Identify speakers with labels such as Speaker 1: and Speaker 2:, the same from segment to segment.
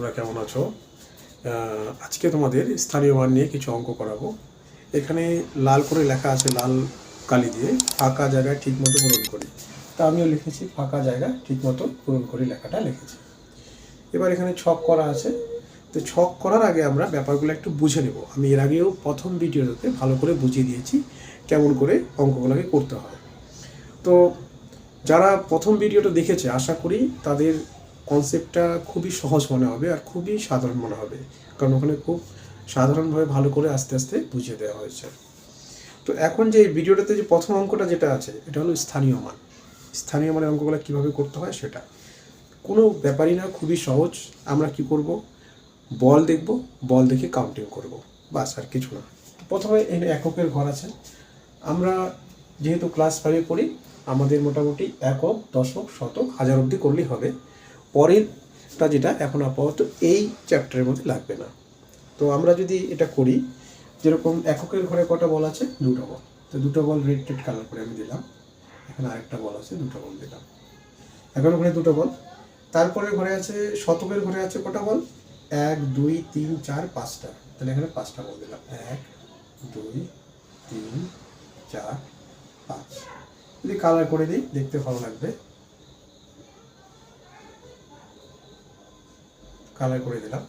Speaker 1: তোমরা কেমন আছো? আজকে তোমাদের স্থানীয় মান নিয়ে কিছু অঙ্ক করাবো। এখানে লাল করে লেখা আছে, লাল কালি দিয়ে ফাঁকা জায়গায় ঠিকমতো পূরণ করি। তা আমিও লিখেছি ফাঁকা জায়গা ঠিকমতো পূরণ করি, লেখাটা লিখেছি। এবার এখানে ছক করা আছে। তো ছক করার আগে আমরা ব্যাপারগুলো একটু বুঝে নেব। আমি এর আগেও প্রথম ভিডিওতে ভালো করে বুঝিয়ে দিয়েছি কেমন করে অঙ্কগুলোকে করতে হয়। তো যারা প্রথম ভিডিওটা দেখেছে আশা করি তাদের কনসেপ্টটা খুবই সহজ মনে হবে আর খুবই সাধারণ মনে হবে, কারণ ওখানে খুব সাধারণভাবে ভালো করে আস্তে আস্তে বুঝিয়ে দেওয়া হয়েছে। তো এখন যে ভিডিওটাতে যে প্রথম অঙ্কটা যেটা আছে এটা হলো স্থানীয় মান। স্থানীয় মানের অঙ্কগুলো কীভাবে করতে হয় সেটা কোনো ব্যাপারই না, খুবই সহজ। আমরা কি করব, বল দেখব, বল দেখে কাউন্টিং করব, বাস, আর কিছু না। প্রথমে এখানে এককের ঘর আছে। আমরা যেহেতু ক্লাস 5-এ পড়ি, আমাদের মোটামুটি একক, দশক, শতক, হাজার অবধি করলেই হবে। পরেরটা যেটা এখন আপাতত এই চ্যাপ্টারের মধ্যে লাগবে না। তো আমরা যদি এটা করি, যেরকম এককের ঘরে কটা বল আছে, দুটো বল। তো দুটো বল রেড রেড কালার করে আমি দিলাম। এখানে আরেকটা বল আছে, দুটো বল দিলাম। এখন ওখানে দুটো বল। তারপরে ঘরে আছে শতকের ঘরে আছে কটা বল, 1 2 3 4 5টা। তাহলে এখানে 5টা বল দিলাম, 1 2 3 4 5। যদি কালার করে দিই দেখতে ভালো লাগবে, কালার করে দিলাম।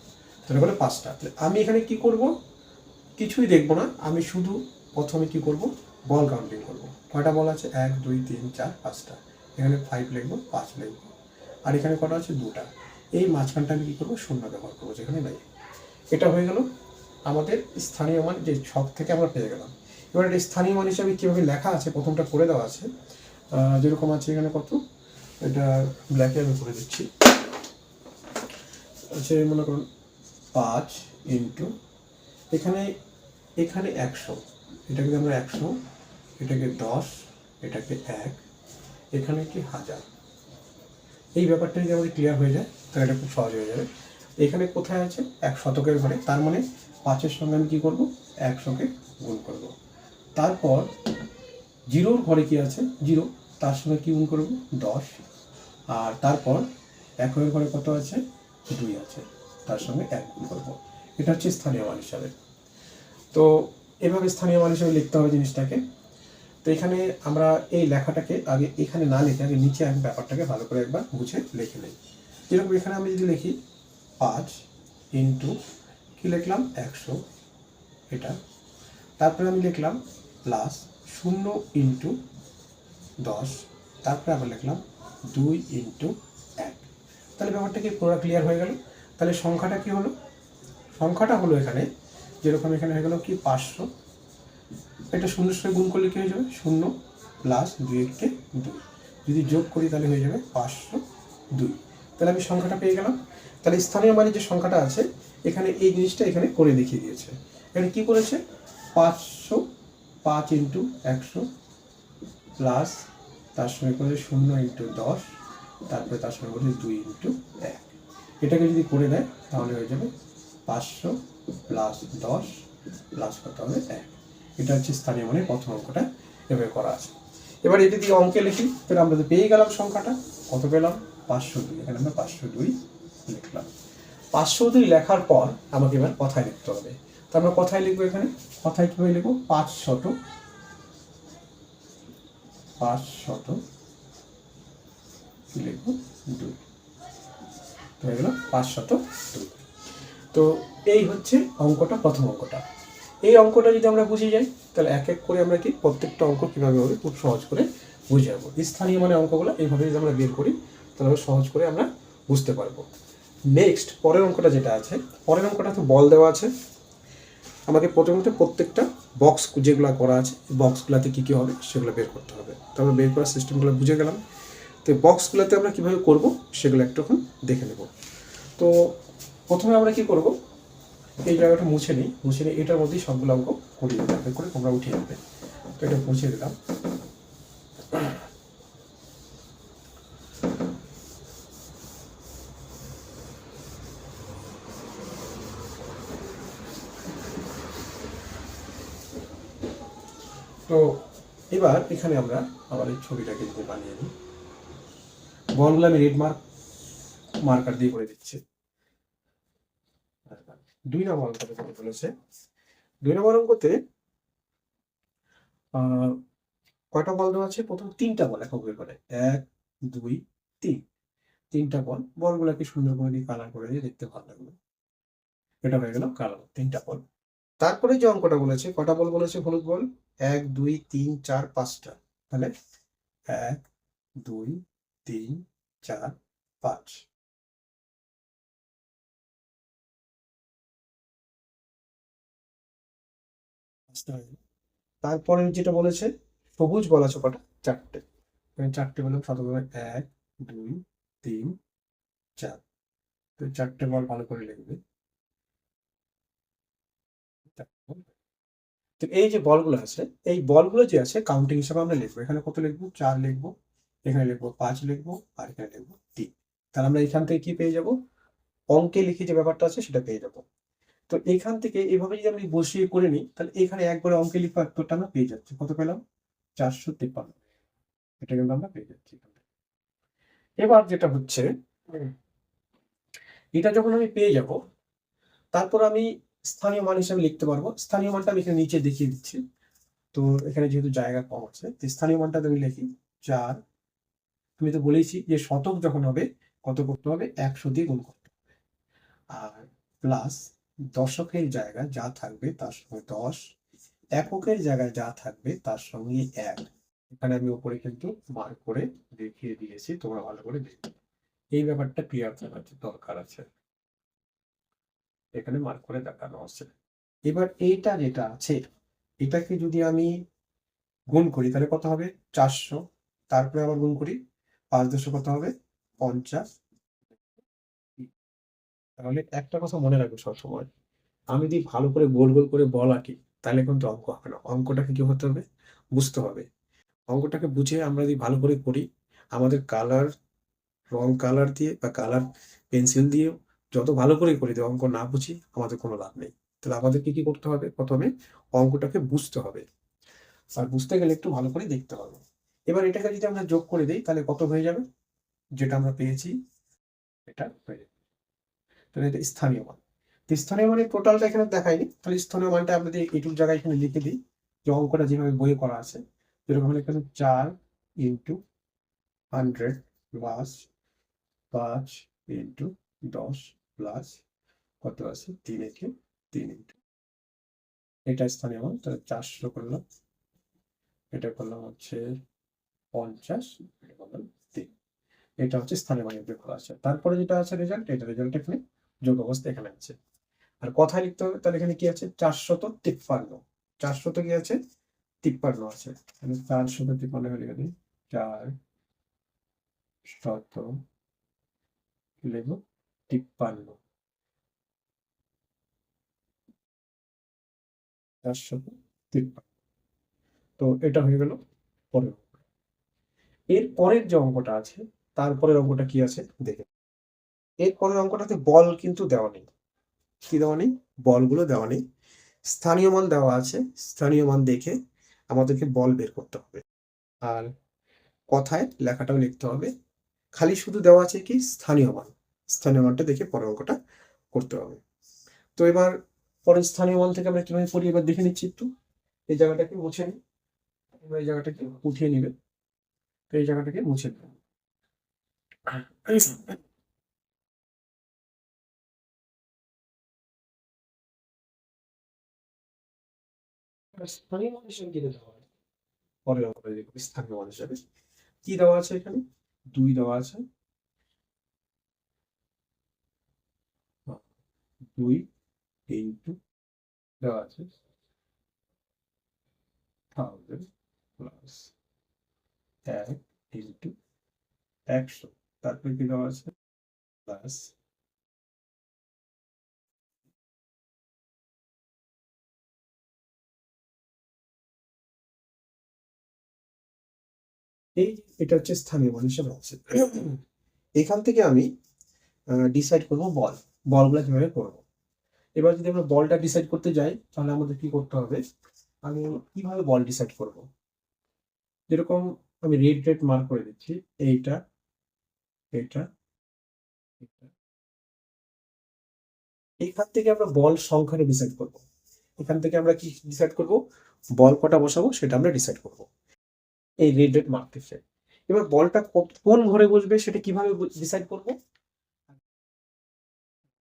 Speaker 1: তাহলে বলে 5টা। তাহলে আমি এখানে কি করব, কিছুই দেখব না, আমি শুধু প্রথমে কি করব, বল কাউন্টিং করব। কয়টা বল আছে, 1 2 3 4 5টা। এখানে 5 লিখবো, 5 লিখবো। আর এখানে কটা আছে, 2টা। এই মাঝখানটা আমি কী করবো, শূন্য ব্যবহার করবো যেখানে নাই। এটা হয়ে গেল আমাদের স্থানীয় মান, যে ছক থেকে আমরা পেয়ে গেলাম। এবার এটা স্থানীয় মান হিসাবে কীভাবে লেখা আছে প্রথমটা করে দেওয়া আছে। যেরকম আছে এখানে কত, এটা ব্ল্যাকে আমি করে দিচ্ছি। আচ্ছা, মনে করুন 5 ইন্টু এখানে 100, এটাকে আমরা 100, এটাকে 10, এটাকে 1, এখানে কি 1000। এই ব্যাপারটা যদি আমাদের ক্লিয়ার হয়ে যায় তাহলে এটা খুব সহজ হয়ে যাবে। এখানে কোথায় আছে, 1 শতকের ঘরে, তার মানে 5-এর সঙ্গে আমি কী করবো, 100কে গুণ করব। তারপর 0-র ঘরে কি আছে, 0, তার সঙ্গে কী গুণ করব, 10। আর তারপর 1-এর ঘরে কত আছে, 2 আছে, তার সঙ্গে 1 গুণ করব। এটা হচ্ছে স্থানীয় মান হিসাবে। তো এভাবে স্থানীয় মান হিসাবে লিখতে হবে জিনিসটাকে। তো এখানে আমরা এই লেখাটাকে আগে এখানে না লিখে আগে নিচে আমি ব্যাপারটাকে ভালো করে একবার বুঝে লিখে নিই। যেরকম এখানে আমি যদি লিখি 5 ইন্টু কী লিখলাম, 100, এটা। তারপরে আমি লিখলাম প্লাস 0 ইন্টু 10, তারপরে আবার লিখলাম 2 ইন্টু 1। তাহলে ব্যাপারটা কি পুরো ক্লিয়ার হয়ে গেল। তাহলে সংখ্যাটা কি হলো, সংখ্যাটা হলো এখানে যেরকম এখানে হয়ে গেল কি 500। এটা 0-এর সঙ্গে গুণ করলে কী হয়ে যাবে, 0 প্লাস 2 2। যদি যোগ করি তাহলে হয়ে যাবে 502। তাহলে আমি সংখ্যাটা পেয়ে গেলাম। তাহলে স্থানীয় মানের যে সংখ্যাটা আছে এখানে এই জিনিসটা এখানে করে দেখিয়ে দিয়েছে। এখানে কী করেছে, 505 ইন্টু 100 প্লাস তার সঙ্গে করে 0 ইন্টু 10, তারপরে তার সঙ্গে করে 2 ইন্টু 1। এটাকে যদি করে দেয় তাহলে হয়ে যাবে 500 প্লাস 10 প্লাস কত হবে, 1। এটা হচ্ছে স্থানীয় মানের প্রথম অঙ্কটা এভাবে করা আছে। এবার এটা দিয়ে অঙ্কে লিখি, তাহলে আমরা তো পেয়ে গেলাম সংখ্যাটা, কত পেলাম, 502। এখানে আমরা 502 লিখলাম। 502 লেখার পর আমাকে এবার কথায় লিখতে হবে। তো আমরা কথায় লিখবো, এখানে কথায় কীভাবে লিখবো, 500 কি লিখবো, 2। তো হয়ে গেল 502। তো এই হচ্ছে অঙ্কটা, প্রথম অঙ্কটা। এই অঙ্কটা যদি আমরা বুঝে যাই তাহলে এক এক করে আমরা কি প্রত্যেকটা অঙ্ক কীভাবে হবে খুব সহজ করে বুঝে যাবো। স্থানীয় মানে অঙ্কগুলো এইভাবে যদি আমরা বের করি তাহলে সহজ করে আমরা বুঝতে পারবো। নেক্সট পরের অঙ্কটা যেটা আছে, পরের অঙ্কটা তো বল দেওয়া আছে। আমাকে প্রথমত প্রত্যেকটা বক্স যেগুলো করা আছে বক্সগুলোতে কী কী হবে সেগুলো বের করতে হবে। তো আমরা বের করার সিস্টেমগুলো বুঝে গেলাম। তো বক্সগুলোতে আমরা কীভাবে করব সেগুলো একটুক্ষণ দেখে নেব। তো প্রথমে আমরা কি করব, এই জায়গাটা মুছে নিই, এটার মধ্যেই সবগুলো অঙ্ক করিয়ে দেবে করে তোমরা উঠিয়ে নেবে। তো এটা মুছে দিলাম। তো এবার এখানে আমরা আবার এই ছবিটাকে যদি বানিয়ে নিই, বলগুলো আমি রেড মার্কার দিয়ে করে দিচ্ছি। 2 নম্বর অঙ্কতে কত বলেছে? 2 নম্বর অঙ্কতে কয়টা বল দেওয়া আছে? প্রথম 3টা বল একক করে 1, 2, 3, 3টা বল। বলগুলোকে সুন্দর করে দিয়ে কালার করে দিয়ে দেখতে ভালো লাগবে। এটা হয়ে গেল কালার 3টা বল। তারপরে যে অঙ্কটা বলেছে, কটা বল বলেছে? হলুদ বল 1, 2, 3, 4, 5টা। তাহলে 1, 2, 3, 4, 5। তারপরে যেটা বলেছে সবুজ বল আছে কটা? 4টে। 4টে বললাম, শতকরা 1, 2, 3, 4। তো 4টে বল ভালো করে লিখবে। তো এই যে বলগুলো আছে, এই বলগুলো যে আছে কাউন্টিং হিসাবে আমরা লিখবো। এখানে কত লিখবো? 4 লিখবো, এখানে লিখবো 5 লিখবো, আর এখানে লিখবো 3। তাহলে আমরা এখান থেকে কি পেয়ে যাব? অঙ্কে লিখে যে ব্যাপারটা আছে সেটা পেয়ে যাবো। তো এখান থেকে এভাবে যদি আমি বসিয়ে করে নিই, তাহলে এখানে একবারে অঙ্কে লিখা উত্তরটা আমরা পেয়ে যাচ্ছি। কত পেলাম? 453। এটা কিন্তু আমরা পেয়ে যাচ্ছি। এবার যেটা হচ্ছে, এটা যখন আমি পেয়ে যাব, তারপর আমি স্থানীয় মান হিসাবে লিখতে পারবো। স্থানীয় মানটা আমি এখানে নিচে দেখিয়ে দিচ্ছি। তো এখানে যেহেতু জায়গা কম আছে, তো স্থানীয় মানটা আমি লিখি 4। তুমি তো বলেইছি যে শতক যখন হবে কত করতে হবে? 100 দিয়ে গুণ করতে হবে। আর প্লাস দশকের জায়গায় যা থাকবে তার সঙ্গে 10, এককের জায়গায় যা থাকবে তার সঙ্গে 1। এখানে আমি উপরে কিন্তু মার্ক করে দেখিয়ে দিয়েছি, তোমরা ভালো করে দেখবে। এই ব্যাপারটা ক্লিয়ার থাকার দরকার আছে, এখানে মার্ক করে দেখানো আছে। এবার এইটা যেটা আছে, এটাকে যদি আমি গুণ করি তাহলে কত হবে? 400। তারপরে আবার গুণ করি 5 কত হবে? 50। তাহলে একটা কথা মনে রাখবে সবসময়, আমি যদি ভালো করে গোল গোল করে বল আঁকি তাহলে কিন্তু অঙ্ক হবে না। অঙ্কটাকে কি হতে হবে? বুঝতে হবে। অঙ্কটাকে বুঝে আমরা যদি ভালো করে করি, আমাদের কালার, রং কালার দিয়ে বা কালার পেন্সিল দিয়ে যত ভালো করে করি, অঙ্ক না বুঝি আমাদের কোনো লাভ নেই। তাহলে আমাদেরকে কি করতে হবে? প্রথমে অঙ্কটাকে বুঝতে হবে, আর বুঝতে গেলে একটু ভালো করে দেখতে হবে। এবার এটাকে যদি আমরা যোগ করে দিই তাহলে কত হয়ে যাবে? যেটা আমরা পেয়েছি এটা হয়ে যাবে। তাহলে এটা স্থানীয় মান। তো স্থানীয় মানের টোটালটা এখানে দেখায়নি, তাহলে স্থানীয় মানটা আমরা যদি এইটুকু জায়গায় এখানে লিখে দিই, যে অঙ্কটা যেভাবে বইয়ে করা আছে, যেরকম এখানে 4 ইন্টু 100 প্লাস 5 ইন্টু 10 প্লাস কত আছে? 3 একে 3 ইন্টু, এটা স্থানীয় মান। তাহলে 400 করলাম, এটা করলাম হচ্ছে 50, এটা করলাম 3। এটা হচ্ছে স্থানীয় মানের বের করা আছে। তারপরে যেটা আছে রেজাল্ট, এটা রেজাল্ট এখানে যোগ অবস্থা এখানে আছে। আর কথায় লিখতে হবে, তাহলে এখানে কি আছে? 453। 400 কি আছে? 53 আছে। তাহলে 453 লিখে দিই। 453। 453। তো এটা হয়ে গেল পরের অঙ্ক। এর পরের যে অঙ্কটা আছে, তারপরের অঙ্কটা কি আছে দেখে। এর পরের অঙ্কটাতে বল কিন্তু দেওয়া নেই। কি দেওয়া নেই? বলগুলো দেওয়া নেই। স্থানীয় মান দেওয়া আছে, স্থানীয় মান দেখে আমাদেরকে বল বের করতে হবে। আর কথায় লেখাটাও লিখতে হবে। খালি শুধু দেওয়া আছে কি? স্থানীয় মান। স্থানীয় মানটা দেখে পরের অঙ্কটা করতে হবে। তো এবার পরের স্থানীয় মান থেকে আমরা কিভাবে করি এবার দেখে নিচ্ছি একটু। এই জায়গাটাকে মুছে নিই, এবার এই জায়গাটাকে উঠিয়ে নিবে। তো এই জায়গাটাকে মুছে নেব। স্থানীয় মান হিসেবে কি দেওয়া হয়? পরের অঙ্কটা দেখব স্থানীয় মান হিসেবে কি দেওয়া আছে। এখানে 2 দেওয়া আছে, 2 ইন্টু দেওয়া আছে 1000 প্লাস 1 ইন্টু 100। তারপরে কি দেওয়া আছে? প্লাস এই, এটা হচ্ছে স্থানীয় মান হিসেবে আছে। এখান থেকে আমি ডিসাইড করব বলগুলো কিভাবে করব। এবার যদি আমরা বলটা ডিসাইড করতে যাই তাহলে আমাদের কি করতে হবে? আমি কিভাবে বল ডিসাইড করব? যেরকম আমি রেড রেড মার্ক করে দিচ্ছি, এইটা, এটা, এটা, এখান থেকে আমরা বল সংখ্যাটা ডিসাইড করব। এখান থেকে আমরা কি ডিসাইড করব? বল কটা বসাবো সেটা আমরা ডিসাইড করব এই রেড মার্ক থেকে। এবার বলটা কোন ঘরে বসবে সেটা কিভাবে ডিসাইড করব?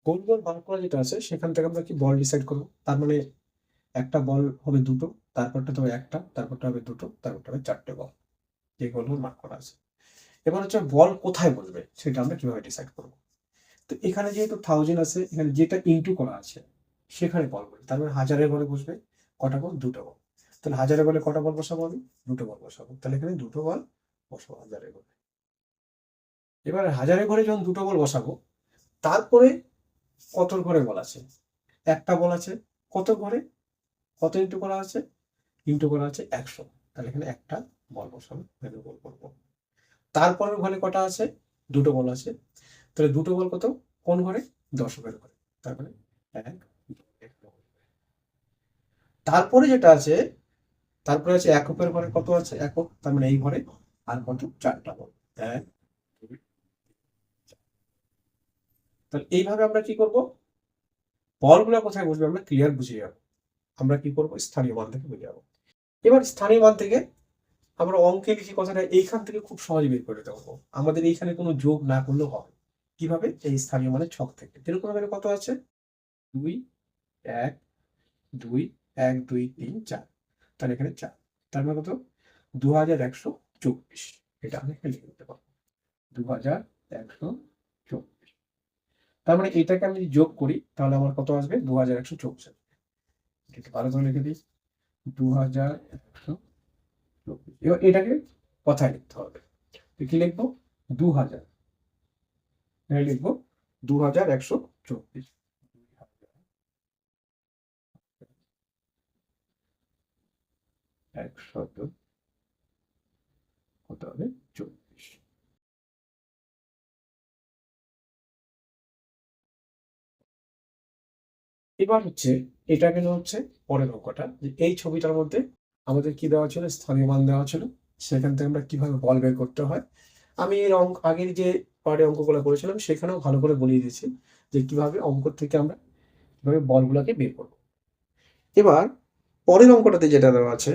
Speaker 1: গোল গোল মার্ক করা যেটা আছে সেখান থেকে আমরা কি বল ডিসাইড করব। তার মানে একটা বল হবে দুটো, তারপরটা হবে একটা, তারপরটা হবে দুটো, তারপরটা হবে চারটে বল, যে গোল গোল মার্ক করা আছে। এবার হচ্ছে বল কোথায় বসবে সেটা আমরা কিভাবে ডিসাইড করব। তো এখানে যেহেতু 1000 আছে, এখানে যেটা ইনটু করা আছে সেখানে বল বসবে। তার মানে 1000-এর ঘরে বসবে কটা বল? দুটো বল। তাহলে 1000-এর বলে কটা বল বসাবো আমি? দুটো বল বসাবো। তাহলে এখানে দুটো বল বসাবো 1000-এর ঘরে। এবার 1000-এর ঘরে যখন দুটো বল বসাবো, তারপরে কত ঘরে বল আছে? একটা বল আছে। কত ঘরে? কত ইনটু করা আছে? ইনটু করা আছে 100। তাহলে এখানে একটা বল বসাবো, এখানে বল করবো। তারপরের ঘরে কটা আছে? দুটো বল আছে। তাহলে দুটো বল কত? কোন ঘরে? দশকের ঘরে। তারপরে এক, তারপরে যেটা আছে, তারপরে আছে এককের ঘরে কত আছে? একক, তার মানে এই ঘরে আর কত? চারটা বল। এক, দুই, চার। তাহলে এইভাবে আমরা কি করব? বলগুলো কোথায় বসবে আমরা ক্লিয়ার বুঝে যাবো। আমরা কি করব? স্থানীয় মান থেকে বুঝে যাবো। এবার স্থানীয় মান থেকে আমরা অঙ্কে লিখি কথাটা এইখান থেকে খুব সহজে বের করে দেবো। আমাদের এইখানে কোনো যোগ না করলেও হবে। কিভাবে? এই স্থানীয় মানের ছক থেকে। যেরকম এখানে কত আছে? 2, 1, 2, 1, 2, 3, 4। তাহলে এখানে 4। তার মানে কত? 2124। এটা আমি এখানে লিখে দিতে পারবো। 2124। তার মানে এটাকে আমি যদি যোগ করি তাহলে আমার কত আসবে? 2124 আসবে। একটু ভালো করে লিখে দিই। 2124। এবার এটাকে কথায় লিখতে হবে। তো কি লিখবো? 2000। এখানে লিখবো 2124। একশত কত হবে? 24। এবার হচ্ছে এটা কিন্তু হচ্ছে পরের অঙ্কটা, যে এই ছবিটার মধ্যে আমাদের কি দেওয়া ছিল? স্থানীয় মান দেওয়া ছিল। সেখান থেকে আমরা কিভাবে বল বের করতে হয় আমি এর আগের যে পার্টে অঙ্কগুলো করেছিলাম সেখানেও ভালো করে বলিয়ে দিয়েছি যে কিভাবে অঙ্ক থেকে আমরা কিভাবে বলগুলোকে বের করব। এবার পরের অঙ্কটাতে যেটা দেওয়া আছে,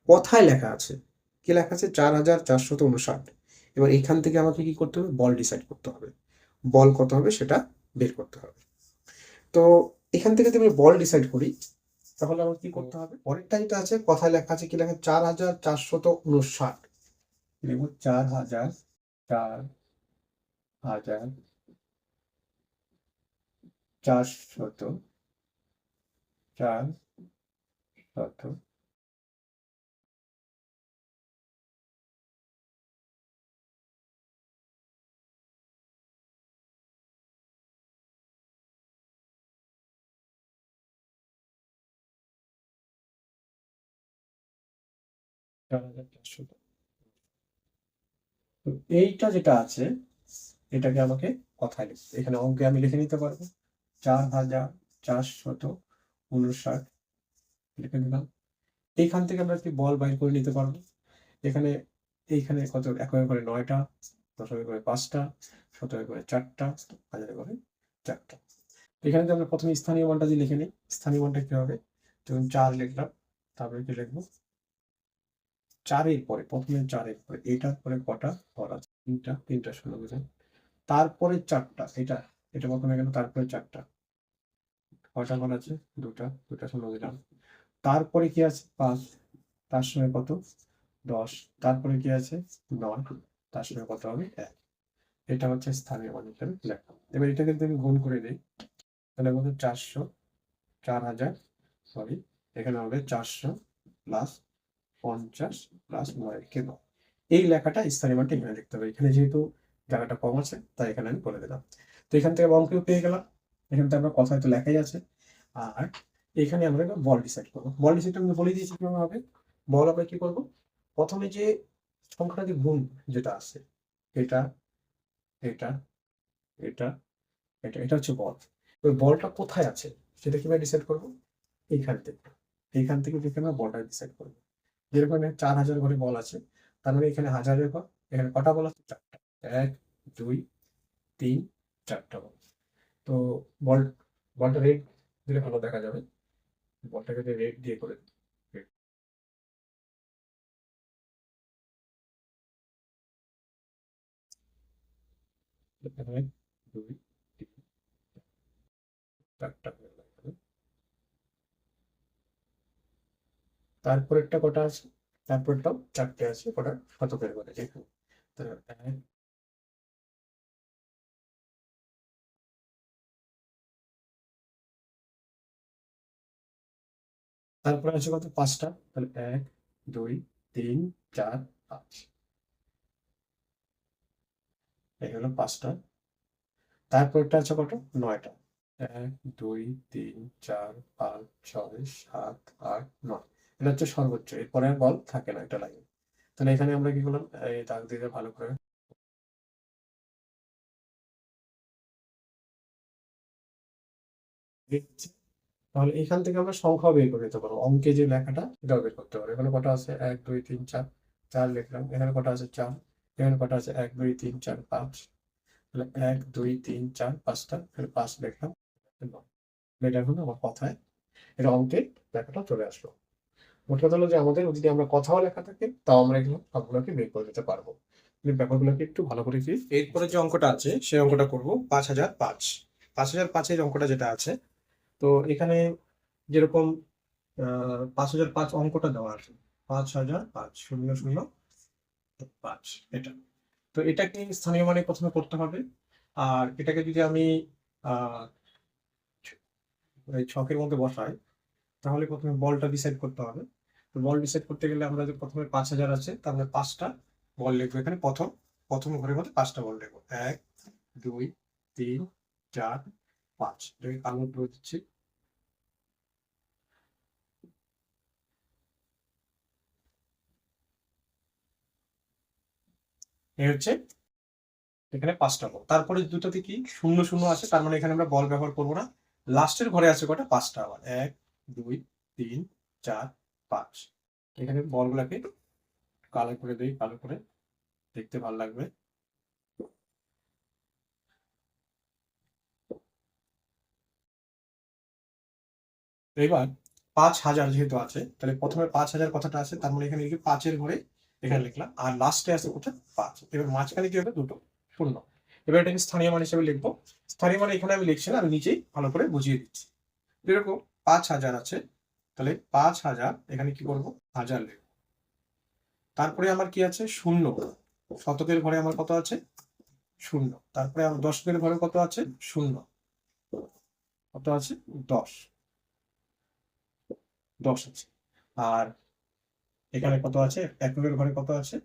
Speaker 1: কথায় লেখা আছে, কি লেখা আছে? 4459। এবার এখান থেকে আমাকে কি করতে হবে? বল ডিসাইড করতে হবে। বল কত হবে সেটা বের করতে হবে। তো এখান থেকে যদি আমি বল ডিসাইড করি তাহলে আমার কি করতে হবে? পরেরটা যেটা আছে কথায় লেখা আছে, কি লেখা? 4459। লিখব 4000, 4400, 400। তো এইটা যেটা আছে এটাকে আমাকে কথায় লিখতে, এখানে অঙ্কে আমি লিখে নিতে পারবো 4459 লিখে নিলাম। এইখান থেকে আমরা কি বল বাইর করে নিতে পারবো। এখানে এইখানে কত? একের করে 9টা, দশকের করে 5টা, শতকের করে 4টা, হাজারের করে 4টা। এখানে তো আমরা প্রথমে স্থানীয় মানটা দিয়ে লিখে নিই। স্থানীয় মানটা কি হবে? যেমন 4 লিখলাম, তারপরে কি লিখবো? 4-এর পরে, প্রথমে 4-এর পরে এটার পরে কটা ঘর আছে? 3টা শূন্য দিলাম। তারপরে 4টা, এটা প্রথমে গেল, তারপরে 4টা, কটা ঘর আছে? 2টা শূন্য দিলাম। তারপরে কি আছে? 5, তার সঙ্গে কত? 10। তারপরে কি আছে? 9, তার সঙ্গে কত হবে? 1। এটা হচ্ছে স্থানীয় মান হিসেবে লেখা। এবার এটাকে যদি আমি গুণ করে দিই তাহলে কত? 400, 4000, সরি, এখানে হবে 400 প্লাস 50 প্লাস 9 কে 9। এই লেখাটা স্থানীয় মানটা এখানে লিখতে হবে। এখানে যেহেতু জায়গাটা কম আছে তাই এখানে আমি বলে দিলাম। তো এখান থেকে অঙ্কেও পেয়ে গেলাম। এখান থেকে আমরা কথায় তো লেখাই আছে। আর এখানে আমরা বল ডিসাইড করবো। বল ডিসাইড আমি বলে দিয়েছি কিভাবে হবে। বল আমরা কি করবো? প্রথমে যে সংখ্যাটা যে গুণ যেটা আছে, এটা, এটা, এটা, এটা হচ্ছে বল। ওই বলটা কোথায় আছে সেটা কিভাবে ডিসাইড করবো? এইখান থেকে। এইখান থেকে দেখে আমরা বলটা ডিসাইড করবো। যেরকম এখানে 4000 ঘরে বল আছে, তার মানে এখানে 1000-এর ঘর। এখানে কটা বল আছে? 4টা। 1, 2, 3, 4টা বল। তো বল বলটা রেড দিলে ভালো দেখা যাবে। বলটাকে যদি রেড দিয়ে করে দিই। এখানে 2 3 4টা হয়ে গেল এখানে। তারপরেরটা কটা আছে? তারপরটাও 4টে আছে, কটা শতকের ঘরে যেখানে। তো তারপরে আছে কত? 5টা। তাহলে 1 2 3 4 5। এই হলো 5টা। তারপরটা আছে কত? 9টা। 1 2 3 4 5 6 7 8 9। এটা হচ্ছে সর্বোচ্চ, এরপরে আর বল থাকে না এটা লাইন। তাহলে এখানে আমরা কি করলাম, এই দাগ দিয়ে ভালো করে দিচ্ছি। তাহলে এখান থেকে আমরা সংখ্যা বের করে নিতে পারবো, অঙ্কে যে লেখাটা এটাও বের করতে পারবো। এখানে কটা আছে? 1 2 3 4। 4 লিখলাম। এখানে কটা আছে? 4। এখানে কটা আছে? 1 2 3 4 5। তাহলে 1 2 3 4 5টা, তাহলে 5 লিখলাম। এটা হলো আমার কথায়, এটা অঙ্কে লেখাটা চলে আসলো। মোট কথা হলো যে আমাদের যদি আমরা কথাও লেখা থাকে তাও আমরা এগুলো সবগুলোকে বের করে দিতে পারবো। কিন্তু ব্যাপারগুলোকে একটু ভালো করে কি, এরপরে যে অঙ্কটা আছে সেই অঙ্কটা করবো 5005। 5005 অঙ্কটা যেটা আছে, তো এখানে যেরকম 5005 অঙ্কটা দেওয়া আছে, 5005 শূন্য শূন্য 5, এটা। তো এটাকে স্থানীয় মানে প্রথমে করতে হবে। আর এটাকে যদি আমি আহ এই ছকের মধ্যে বসাই, তাহলে প্রথমে বলটা ডিসাইড করতে হবে। তো বল ডিসাইড করতে গেলে আমরা যে প্রথমে 5000 আছে, তাহলে 5টা বল লিখবো এখানে। প্রথম প্রথম ঘরের মধ্যে 5টা বল লিখবো। 1 2 3 4 5। এটাকে কালো করে দিচ্ছি। এই হচ্ছে এখানে 5টা বল। তারপরে দুটোতে কি শূন্য শূন্য আছে, তার মানে এখানে আমরা বল ব্যবহার করবো না। লাস্টের ঘরে আছে কটা? 5টা আবার। 1 2 3 4 5। এখানে বলগুলাকে কালো করে দিই, কালো করে দেখতে ভালো লাগবে। এবার 5000 যেহেতু আছে, তাহলে প্রথমে 5000 কথাটা আছে, তার মানে এখানে লিখি 5-এর ঘরে এখানে লিখলাম, আর লাস্টে আছে কোথায়? 5। এবার মাঝখানে কি হবে? দুটো শূন্য। এবার এটাকে স্থানীয় মান হিসেবে লিখবো। স্থানীয় মানে এখানে আমি লিখছি না, আমি নিচেই ভালো করে বুঝিয়ে দিচ্ছি। এরকম 5000 আছে, তাহলে 5000 এখানে কি করবো? হাজার লিখবো। তারপরে আমার কি আছে? শূন্য। শতকের ঘরে আমার কত আছে? শূন্য। তারপরে আমার দশকের ঘরে কত আছে? শূন্য। কত আছে? 10। 10 আছে। আর এখানে কত আছে? এককের ঘরে কত আছে?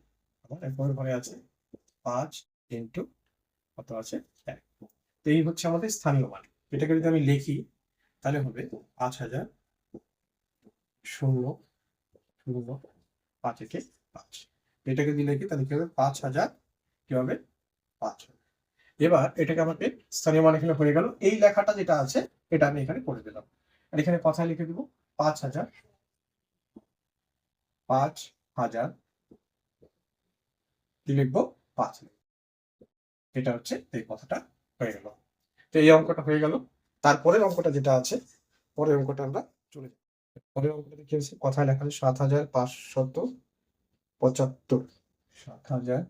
Speaker 1: আমার এককের ঘরে আছে 5 ইন্টু কত আছে? 1। তো এই হচ্ছে আমাদের স্থানীয় মান। এটাকে যদি আমি লিখি তাহলে হবে 5000 শূন্য শূন্য 5 একে 5। এটাকে যদি লিখি তাহলে কি হবে? 5000 কি হবে? 5। এবার এটাকে আমাকে স্থানীয় মান এখানে হয়ে গেল। এই লেখাটা যেটা আছে এটা আমি এখানে করে দিলাম। আর এখানে কথায় লিখে দিব 5000, 5000 কি লিখবো? 5 লিখবো। এটা হচ্ছে এই কথাটা হয়ে গেল। তো এই অঙ্কটা হয়ে গেল। তারপরের অঙ্কটা যেটা আছে, পরের অঙ্কটা আমরা চলে যাই। পরের অঙ্কটা কি আছে? কথায় লেখা আছে 7575। 7000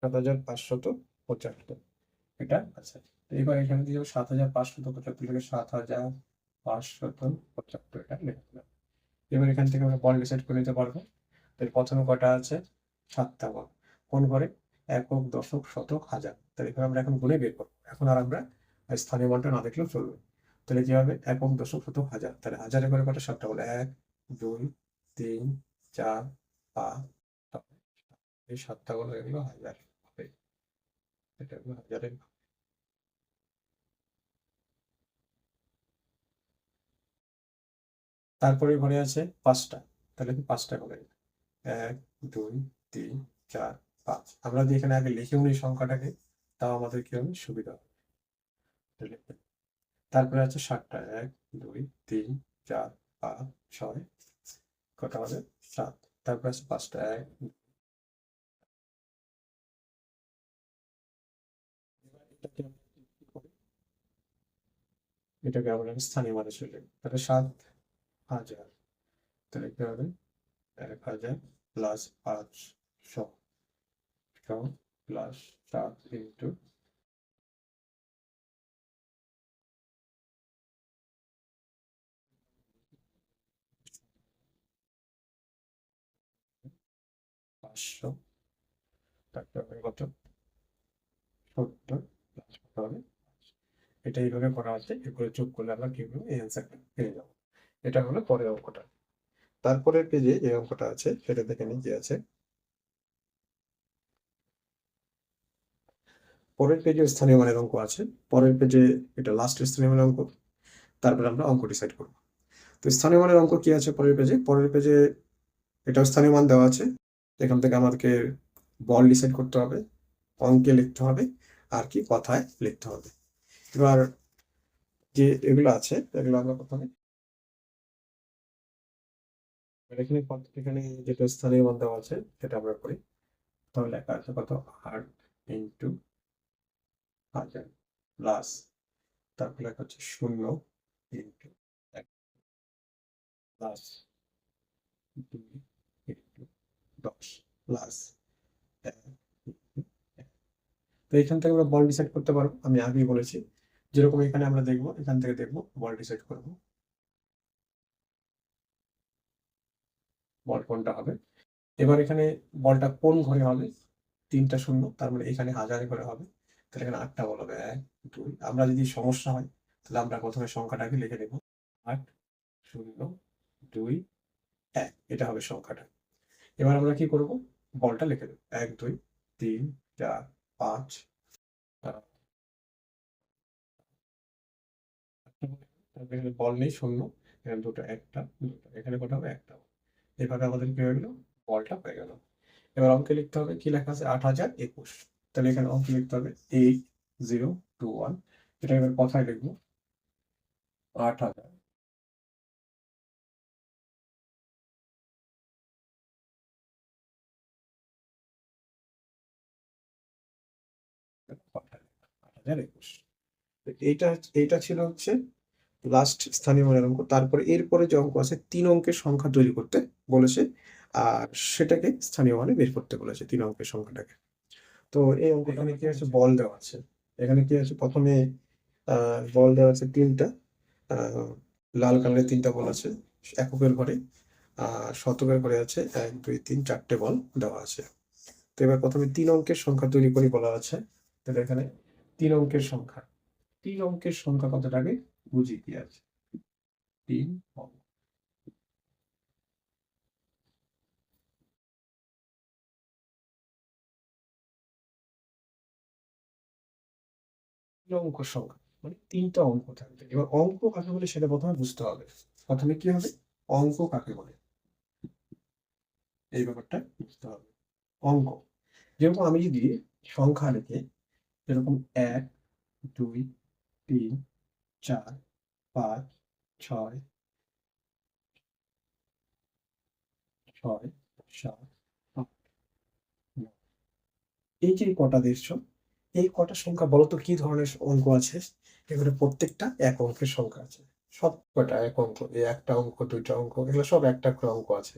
Speaker 1: 7575। এটা আচ্ছা। তো এবার এখানে দিয়ে 7575 থেকে 7575, এটা লিখে দিলাম। এবার এখান থেকে আমরা বল ডিসাইড করে নিতে পারবো। তাহলে প্রথমে কটা আছে? 7টা বল। কোন ঘরে? একক দশক শতক হাজার। তাহলে এখানে আমরা এখন গুণে বের করবো। এখন আর আমরা স্থানীয় মানটা না দেখলেও চলবে। তাহলে কি হবে? একক দশক শতক হাজার। তাহলে হাজারের ঘরে কটা? 7টা বল। 1 2 3 4 5 6। এই 7টা বল হয়ে গেল হাজার হবে। এটা হলো হাজারের। তারপরে ঘরে আছে 5টা। তাহলে কি 5টা ঘরে? 1 2 3 4 5। আমরা যদি এখানে আগে লিখেও নিই সংখ্যাটাকে, তাও আমাদের কি হবে, সুবিধা হবে। তারপরে আছে 7টা, 1 2 3 4 5 6, কটা হবে 7। তারপরে আছে 5টা, 1 এটাকে আমরা স্থানীয় মানে চলে যাবে। তাহলে 7,000, তাহলে কি হবে 1,000 প্লাস 500 প্লাস 7 ইন্টু 500, তারপরে কত 70 প্লাস কত হবে। এটা এইভাবে করা আছে, এরপরে যোগ করলে আমরা কি করবো, এই অ্যান্সারটা পেয়ে যাবো। এটা হলো পরের অঙ্কটা। তারপরের পেজে যে অঙ্কটা আছে সেটা দেখে নিই কি আছে। পরের পেজে স্থানীয় মানের অঙ্ক আছে। পরের পেজে এটা লাস্ট স্থানীয় মানের অঙ্ক, তারপরে আমরা অঙ্ক ডিসাইড করবো। তো স্থানীয় মানের অঙ্ক কি আছে পরের পেজে? পরের পেজে এটাও স্থানীয় মান দেওয়া আছে। এখান থেকে আমাদেরকে বল ডিসাইড করতে হবে, অঙ্কে লিখতে হবে, আর কি কথায় লিখতে হবে। এবার যে এগুলো আছে এগুলো আমরা প্রথমে এখানে এখানে যেটা স্থানীয় মান দেওয়া আছে সেটা আমরা করি। তাহলে লেখা আছে কত, 8 ইন্টু 1000 প্লাস, তারপরে লেখা হচ্ছে 0 ইন্টু 1 প্লাস 2 ইন্টু 10 প্লাস 1। তো এখান থেকে আমরা বল ডিসাইড করতে পারবো। আমি আগেই বলেছি, যেরকম এখানে আমরা দেখবো, এখান থেকে দেখবো বল ডিসাইড করবো, বল কোনটা হবে। এবার এখানে বলটা কোন ঘরে হবে, 3টা শূন্য, তার মানে এখানে 1000 ঘরে হবে। তাহলে এখানে 8টা বল হবে, 1 2। আমরা যদি সমস্যা হয় তাহলে আমরা প্রথমে সংখ্যাটাকে লিখে নেব, 8 0 2 1, এটা হবে সংখ্যাটা। এবার আমরা কি করব, বলটা লিখে দেবো, 1 2 3 4 5। এখানে বল নেই, শূন্য, এখানে দুটো, একটা দুটো, এখানে কটা হবে, একটা। এভাবে আমাদের কি হয়ে গেল, বলটা হয়ে গেল। এবার অঙ্কে লিখতে হবে, কি লেখা আছে, 8021। তাহলে এখানে অঙ্কে লিখতে হবে 8021। এটা এবার কথায় লিখবো, 8000 8021। এইটা এইটা ছিল হচ্ছে লাস্ট স্থানীয় মানের অঙ্ক। তারপরে এরপরে যে অঙ্ক আছে, 3 অঙ্কের সংখ্যা তৈরি করতে বলেছে, আর সেটাকে স্থানীয় মানে বের করতে বলেছে, 3 অঙ্কের সংখ্যাটাকে। তো এই অঙ্ক, এখানে কি আছে, বল দেওয়া আছে। এখানে কি আছে, প্রথমে বল দেওয়া আছে 3টা, লাল কালারের 3টা বল আছে এককের ঘরে, আর শতকের ঘরে আছে 1 2 3 4টে বল দেওয়া আছে। তো এবার প্রথমে 3 অঙ্কের সংখ্যা তৈরি করি বলা আছে। তাহলে এখানে 3 অঙ্কের সংখ্যা, 3 অঙ্কের সংখ্যা কতটাকে বুঝি কি আছে, 3 অঙ্ক, 3 অঙ্ক সংখ্যা মানে 3টা অঙ্ক থাকবে। এবার অঙ্ক কাকে বলে সেটা প্রথমে বুঝতে হবে। প্রথমে কি হবে, অঙ্ক কাকে বলে এই ব্যাপারটা বুঝতে হবে। অঙ্ক, যেরকম আমি যদি সংখ্যা লিখে, যেরকম 1 2 3 4 5 6 6 7 8 9, এই যে কটা দেখছো, এই কটা সংখ্যা বলো তো কি ধরনের অঙ্ক আছে। এগুলো প্রত্যেকটা এক অঙ্কের সংখ্যা আছে, সব কটা এক অঙ্ক, এই একটা অঙ্ক 2টা অঙ্ক, এগুলো সব একটা করে অঙ্ক আছে।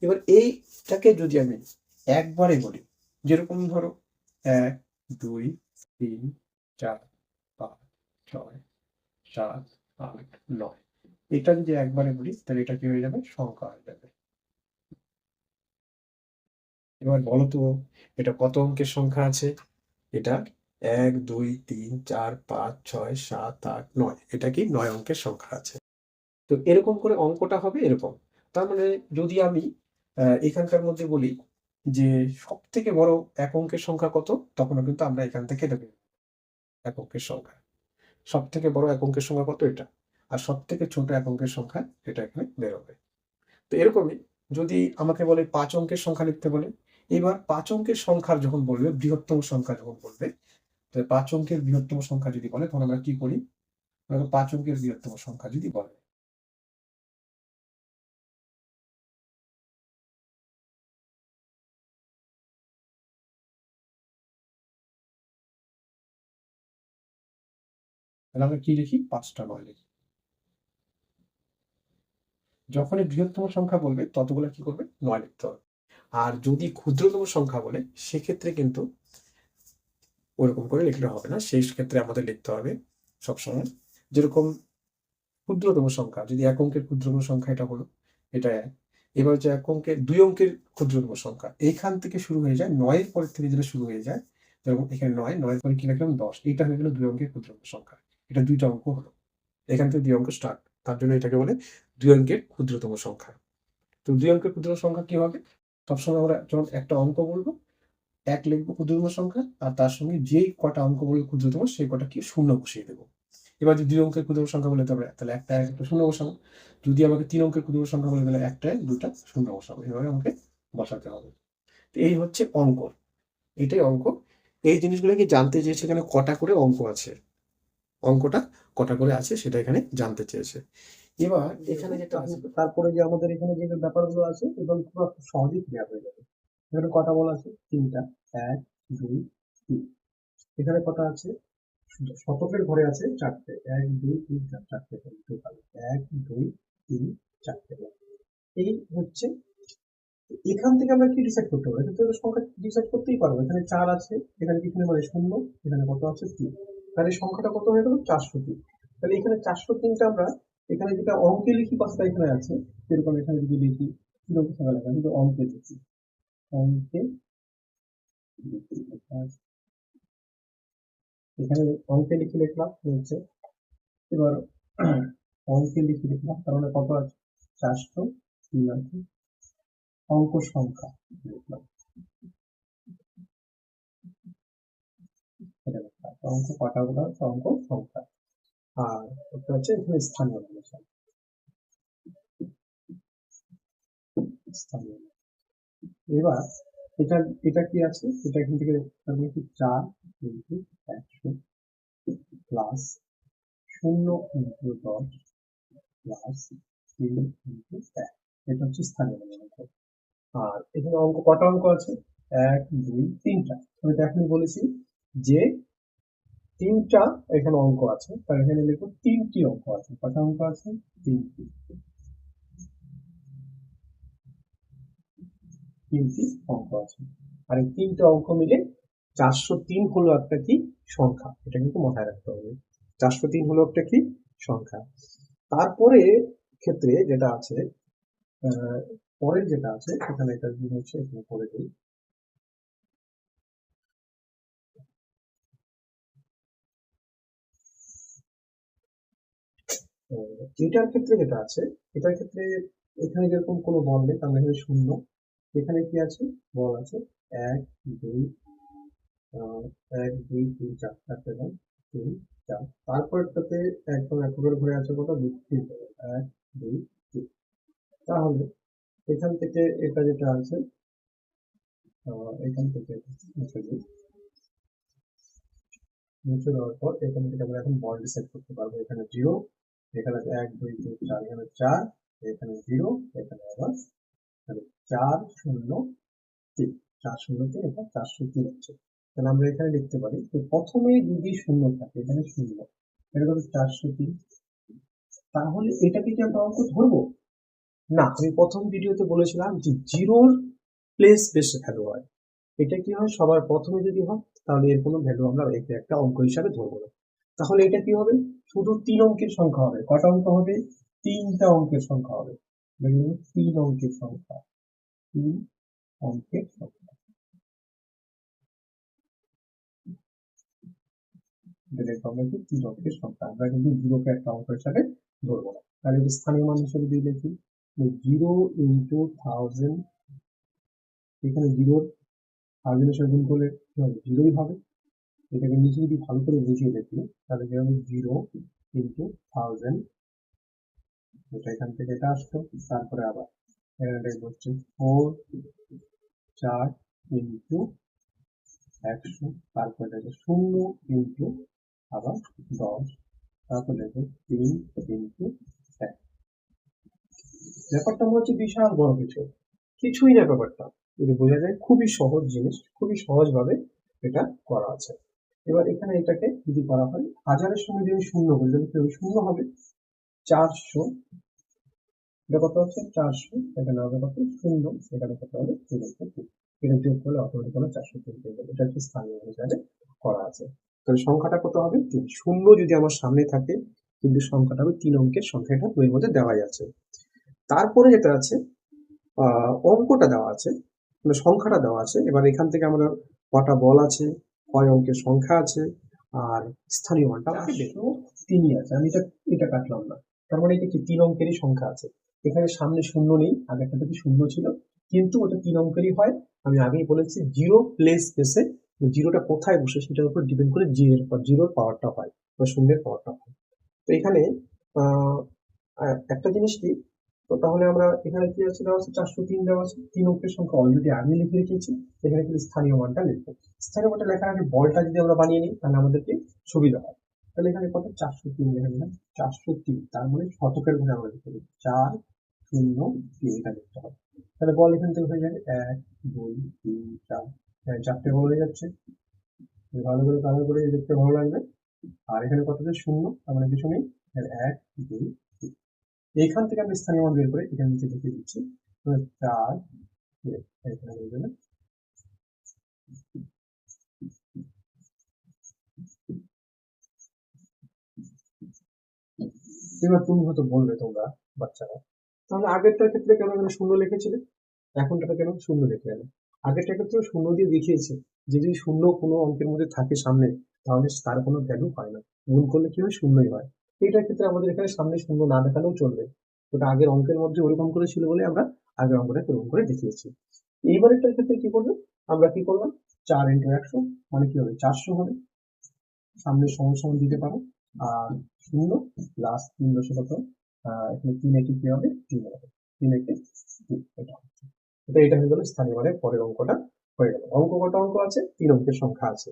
Speaker 1: এবার এইটাকে যদি আমি একবারে বলি, যেরকম ধরো 1 2 3 4 5 6 7 8 9, এটা যদি একবারে বলি তাহলে এটা কি হয়ে যাবে, সংখ্যা হয়ে যাবে। এবার বলো তো এটা কত অঙ্কের সংখ্যা আছে। এটা 1 2 3 4 5 6 7 8 9, এটা কি 9 অঙ্কের সংখ্যা আছে। তো এরকম করে অঙ্কটা হবে এরকম। তার মানে যদি আমি এখানকার মধ্যে বলি যে সব থেকে বড় এক অঙ্কের সংখ্যা কত, তখনও কিন্তু আমরা এখান থেকে এটা বের করব। এক অঙ্কের সংখ্যা, সব থেকে বড় এক অঙ্কের সংখ্যা কত, এটা। আর সব থেকে ছোট এক অঙ্কের সংখ্যা, এটা এখানে বের হবে। তো এরকমই যদি আমাকে বলে 5 অঙ্কের সংখ্যা লিখতে বলে, এবার 5 অঙ্কের সংখ্যার যখন বলবে, বৃহত্তম সংখ্যা যখন বলবে, তো 5 অঙ্কের বৃহত্তম সংখ্যা যদি বলে তখন আমরা কি করি? 5 অঙ্কের বৃহত্তম সংখ্যা যদি বলে, তাহলে আমরা কি লিখি? 5টা 9 লিখি। যখনই বৃহত্তম সংখ্যা বলবে ততগুলো কি করবে? 9 লিখতে হবে। আর যদি ক্ষুদ্রতম সংখ্যা বলে সেক্ষেত্রে কিন্তু ওরকম করে লিখলে হবে না। সেই ক্ষেত্রে আমাদের লিখতে হবে সবসময় যেরকম ক্ষুদ্রতম সংখ্যা, যদি 1 অঙ্কের ক্ষুদ্রতম সংখ্যা এটা হলো, এটা 1। এবার হচ্ছে 1 অঙ্কের 2 অঙ্কের ক্ষুদ্রতম সংখ্যা, এইখান থেকে শুরু হয়ে যায়, 9 এর পরের থেকে যেটা শুরু হয়ে যায়, যেরকম এখানে 9, 9 এর পরে কি লিখলাম? 10। এইটা হয়ে গেল 2 অঙ্কের ক্ষুদ্রতম সংখ্যা। এটা 2টা অঙ্ক হলো। এখান থেকে 2 অঙ্ক স্টার্ট। তার জন্য এটাকে বলে 2 অঙ্কের ক্ষুদ্রতম সংখ্যা। তো 2 অঙ্কের ক্ষুদ্রতম সংখ্যা কি হবে? সবসময় আমরা যখন একটা অঙ্ক বলবো, 1 লিখবো ক্ষুদ্রতম সংখ্যা, আর তার সঙ্গে যেই কটা অঙ্ক বলবো ক্ষুদ্রতম সেই কটা কি শূন্য বসিয়ে দেবো। এবার যদি 2 অঙ্কের ক্ষুদ্রতম সংখ্যা বলে তাহলে একটা একটা শূন্য বসাবো। যদি আমাকে 3 অঙ্কের ক্ষুদ্রতম সংখ্যা বলে তাহলে একটায় 2টা শূন্য বসাবো। এভাবে আমাকে বসাতে হবে। তো এই হচ্ছে অঙ্ক। এটাই অঙ্ক। এই জিনিসগুলো কি জানতে চেয়েছে এখানে কটা করে অঙ্ক আছে। অঙ্কটা কটা করে আছে সেটা এখানে জানতে চেয়েছে। এবার এখানে যেটা আছে, তারপরে যে আমাদের এখানে যে ব্যাপারগুলো আছে এবং খুব সহজেই ক্লিয়ার হয়ে যাবে। এখানে কটা বলা আছে? 3টা। 1, 2, 3। এখানে কটা আছে? শতকের ঘরে আছে 4টে। 1, 2, 3, 4, 4টে টোটাল। 1, 2, 3, 4টে। এই হচ্ছে, এখান থেকে আমরা কি ডিসাইড করতে পারবো? এখান থেকে সংখ্যা ডিসাইড করতেই পারবো। এখানে 4 আছে, এখানে পিছনে মানে 0, এখানে কত আছে? 3। তাহলে এই সংখ্যাটা কত হয়ে গেল? 403। তাহলে এখানে 403টা আমরা এখানে যেটা অঙ্কে লিখি কথাটা এখানে আছে, যেরকম এখানে যদি লিখি কিরকম সংখ্যা লেখা, কিন্তু অঙ্কে লিখি, অঙ্কে এখানে অঙ্কে লিখে লিখলাম হচ্ছে, এবার অঙ্কে লিখে লিখলাম, তার মানে কত আছে? 403 আছে। অঙ্ক সংখ্যা লিখলাম, এটা লিখলাম। অঙ্ক কটা গুলো হচ্ছে অঙ্ক সংখ্যা। আর এটা হচ্ছে এখানে স্থানীয় মানুষের স্থানীয়। এবার এটা এটা কি আছে? এটা এখান থেকে তার মানে কি 4 into 100 plus 0 into 10 plus 3 into 1। এটা হচ্ছে স্থানীয় মানুষ। আর এখানে অঙ্ক কটা অঙ্ক আছে? 1, 2, 3টা। আমি তো এখনই বলেছি যে 3টা এখানে অঙ্ক আছে, তার এখানে লিখো 3টি অঙ্ক আছে। কটা অঙ্ক আছে? 3টি। 3টি অঙ্ক আছে। আর এই 3টা অঙ্ক মিলে 403 হলো একটা কি সংখ্যা। এটা কিন্তু মাথায় রাখতে হবে। 403 হলো একটা কি সংখ্যা। তারপরে ক্ষেত্রে যেটা আছে, পরের যেটা আছে এখানে একটা জিনিস হচ্ছে, এখানে করে দিই। এটার ক্ষেত্রে যেটা আছে, এটার ক্ষেত্রে এখানে যেরকম কোনো বল নেই, তার মানে এখানে 0। এখানে কি আছে? বল আছে 1, 2, 1, 2, 3, 4, 4টে বল, 3, 4। তারপরটাতে একদম এককের ঘরে আছে কত? 2, 3, 1, 2, 3। তাহলে এখান থেকে এটা যেটা আছে, এখান থেকে মুছে দিই। মুছে দেওয়ার পর এখান থেকে আমরা এখন বল ডিসাইড করতে পারবো। এখানে 0, এখানে 1, 2, 3, 4, এখানে 4, এখানে 0, এখানে আবার 4, 0, 3। 4, 0, 3, এটা 403 হচ্ছে। তাহলে আমরা এখানে লিখতে পারি যে প্রথমে যদি 0 থাকে, এখানে 0, এটা কত? 403। তাহলে এটাকে কি আমরা অঙ্ক ধরবো? না, আমি প্রথম ভিডিওতে বলেছিলাম যে 0র প্লেস বেস ভ্যালু হয়। এটা কি হয়? সবার প্রথমে যদি হয় তাহলে এর কোনো ভ্যালু আমরা একে একটা অঙ্ক হিসাবে ধরবো না। তাহলে এটা কি হবে? শুধু 3 অঙ্কের সংখ্যা হবে। কটা অঙ্ক হবে? 3টা অঙ্কের সংখ্যা হবে। 3 অঙ্কের সংখ্যা, 3 অঙ্কের সংখ্যা। আমরা কি 3 অঙ্কের সংখ্যা, আমরা কিন্তু 0কে একটা অঙ্ক হিসাবে ধরবো না। তাহলে স্থানীয় মান হিসেবে দিয়ে লিখি 0 ইন্টু 1000। এখানে 0 1000 এর সাথে গুণ করলে কি হবে? 0ই হবে। এটাকে নিচে যদি ভালো করে বুঝিয়ে দেখি তাহলে কি হবে? 0 ইন্টু 1000, এটা এখান থেকে এটা আসতো। তারপরে আবার এখানে দেখবো হচ্ছে 4, 4, ইন্টু 100, তারপরে দেখো 0 ইন্টু আবার 10, তারপর দেখো 3 ইন্টু 1। ব্যাপারটা মনে হচ্ছে বিশাল বড় কিছু, কিছুই না ব্যাপারটা, যদি বোঝা যায় খুবই সহজ জিনিস, খুবই সহজভাবে এটা করা আছে। এবার এখানে এটাকে যদি করা হয় হাজারের সঙ্গে যদি শূন্য করি তাহলে কি হবে? শূন্য হবে। 400, এটা কত হচ্ছে? 400, এখানে হবে কত? শূন্য, এখানে কত হবে? 3 এটা যোগ করলে অটোমেটিক আমরা 403 পেয়ে যাবো। এটা হচ্ছে স্থানীয় হিসাবে করা আছে। তাহলে সংখ্যাটা কত হবে? 3। শূন্য যদি আমার সামনে থাকে কিন্তু সংখ্যাটা হবে 3 অঙ্কের সংখ্যা, এটা বইয়ের মধ্যে দেওয়াই আছে। তারপরে যেটা আছে অঙ্কটা দেওয়া আছে, মানে সংখ্যাটা দেওয়া আছে। এবার এখান থেকে আমরা কটা বল আছে, কয় অঙ্কের সংখ্যা আছে, আর স্থানীয় মানটা আমাকে বের করতে হবে। 3ই আছে, আমি এটা কাটলাম না, তার মানে এটা কি 3 অঙ্কেরই সংখ্যা আছে। এখানে সামনে শূন্য নেই, আগেরটা কি শূন্য ছিল, কিন্তু ওটা 3 অঙ্কেরই হয়। আমি আগেই বলেছি জিরো প্লেস স্পেসে জিরোটা কোথায় বসে সেটার উপর ডিপেন্ড করে জিরোর পাওয়ারটা হয় বা শূন্যের পাওয়ারটা হয়। তো এখানে একটা জিনিস কি, তো তাহলে আমরা এখানে কি আছে দেওয়া আছে? 403 দেওয়া আছে, 3 অঙ্কের সংখ্যা অলরেডি আমি লিখে রেখেছি। এখানে কিন্তু স্থানীয় মানটা লিখবো। স্থানীয় মানটা লেখার আগে বলটা যদি আমরা বানিয়ে নিই তাহলে আমাদেরকে সুবিধা হয়। তাহলে এখানে কত? 403 লিখে নিলাম। 403, তার মানে শতকের ঘরে আমরা লিখতে পারি 403, এটা লিখতে হবে। তাহলে বল এখান থেকে হয়ে যাবে 1 2 3 4, চারটে বল হয়ে যাচ্ছে। ভালো করে কালার করে দেখতে ভালো লাগবে। আর এখানে কত? শূন্য, তার মানে কিছু নেই। 1 2 3, এইখান থেকে আমি স্থানীয় মান বের করে এখানে নিচে লিখে দিচ্ছি 4, এখানে হয়ে যাবে। এবার তুমি হয়তো বলবে তোমরা বাচ্চারা, তাহলে আগেরটার ক্ষেত্রে কেন এখানে শূন্য লিখেছিলে, এখনটা কেন শূন্য লিখে গেলে? আগেরটার ক্ষেত্রে শূন্য দিয়ে দেখিয়েছে যে যদি শূন্য কোনো অঙ্কের মধ্যে থাকে সামনে তাহলে তার কোনো ভ্যালু হয় না, গুণ করলে কি হয়? শূন্যই হয়। এইটার ক্ষেত্রে আমাদের এখানে সামনে শূন্য না দেখালেও চলবে, ওটা আগের অঙ্কের মধ্যে ওরকম করে ছিল বলে আমরা আগের অঙ্কটা ওরকম করে দেখিয়েছি। এইবারেরটার ক্ষেত্রে কি করবে? আমরা কি করলাম? 4 ইন্টু 100 মানে কি হবে? 400 হবে। সামনে সমান সমান দিতে পারো, আর শূন্য প্লাস 3 দশে কত? এখানে 3 একে কি হবে? 3 হবে। 3 একে 3, এটা হচ্ছে। এটা হয়ে গেল স্থানীয় মানের পরের অঙ্কটা হয়ে গেল। অঙ্ক কটা অঙ্ক আছে? 3 অঙ্কের সংখ্যা আছে।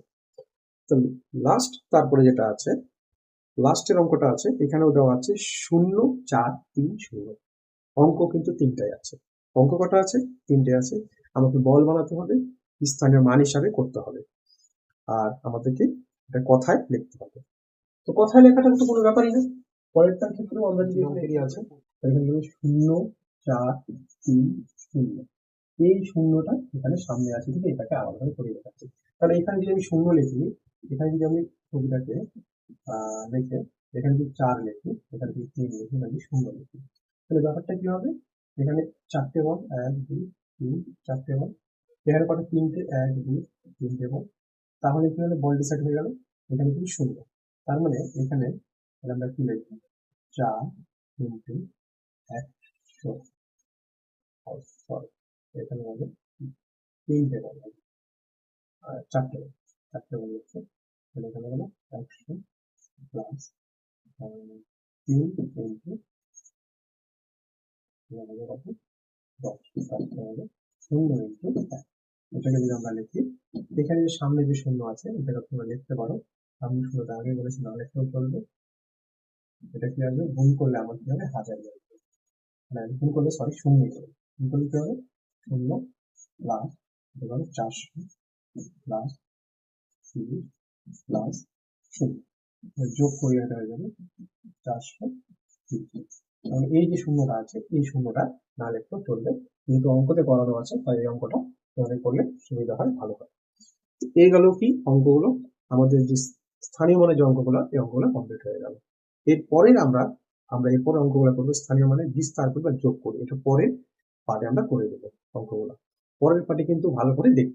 Speaker 1: তো লাস্ট, তারপরে যেটা আছে লাস্টের অঙ্কটা আছে, এখানেও দেওয়া আছে 0 4 3 0। অঙ্ক কিন্তু 3টাই আছে। অঙ্ক কটা আছে? 3টে আছে। আমাকে বল বানাতে হবে, স্থানীয় মান হিসাবে করতে হবে, আর আমাদেরকে এটা কথায় লিখতে হবে। তো কথায় লেখাটা তো কোনো ব্যাপারই না। পরেরটার ক্ষেত্রেও আমরা যদি অঙ্কেরই আছে, এখানে 0 4 3 0, এই শূন্যটা এখানে সামনে আছে থেকে এটাকে আলাদা করে দেখাচ্ছি। তাহলে এখানে যদি আমি শূন্য লিখি, এখানে যদি আমি ছবিটাকে লিখে এখানে যদি 4 লিখি, এখানে যদি 3 লিখি, এখানে যদি 0 লিখি, তাহলে ব্যাপারটা কি হবে? এখানে 4টে বল, 1 2 3, 4টে বল। এখানে কত? 3টে, 1 2 3টে বল। তাহলে কি হলো? বল ডিসাইড হয়ে গেল। এখানে কিন্তু 0, তার মানে এখানে আমরা কি লিখবো? 4 ইন্টু 100, সরি, এখানে হবে 3টে বল, 4টে বল, 4টে বল লিখছে। তাহলে এখানে হলো 100 প্লাস 3 ইন্টু হবে কত? 10, তারপরে হবে 0 ইন্টু 1। এটাকে যদি আমরা লিখি, এখানে যে সামনে যে শূন্য আছে এটাকে তোমরা লিখতে পারো। আমি শূন্যটা আগে বলেছি না লিখতেও চলবে। এটা কি আসবে? গুণ করলে আমার কি হবে? 1000 আসবে। মানে গুণ করলে, সরি, শূন্য করবে। গুণ করলে কি হবে? 0 প্লাস 400 প্লাস 30 প্লাস 0, যোগ করে এটা হয়ে যাবে 430। কারণ এই যে শূন্যটা আছে এই শূন্যটা না লিখলেও চলবে, কিন্তু অঙ্কতে করানো আছে তাই এই অঙ্কটা তোমাদের করলে সুবিধা হয়, ভালো হয়। এই গেল কি অঙ্কগুলো, আমাদের যে স্থানীয় মানের যে অঙ্কগুলো, এই অঙ্কগুলো কমপ্লিট হয়ে গেল। এরপরের আমরা এরপরে অঙ্কগুলো করবো স্থানীয় মানে বিস্তার করে বা যোগ করে, এটা পরের পার্টে আমরা করে দেবো অঙ্কগুলো। পরের পার্টে কিন্তু ভালো করে দেখতে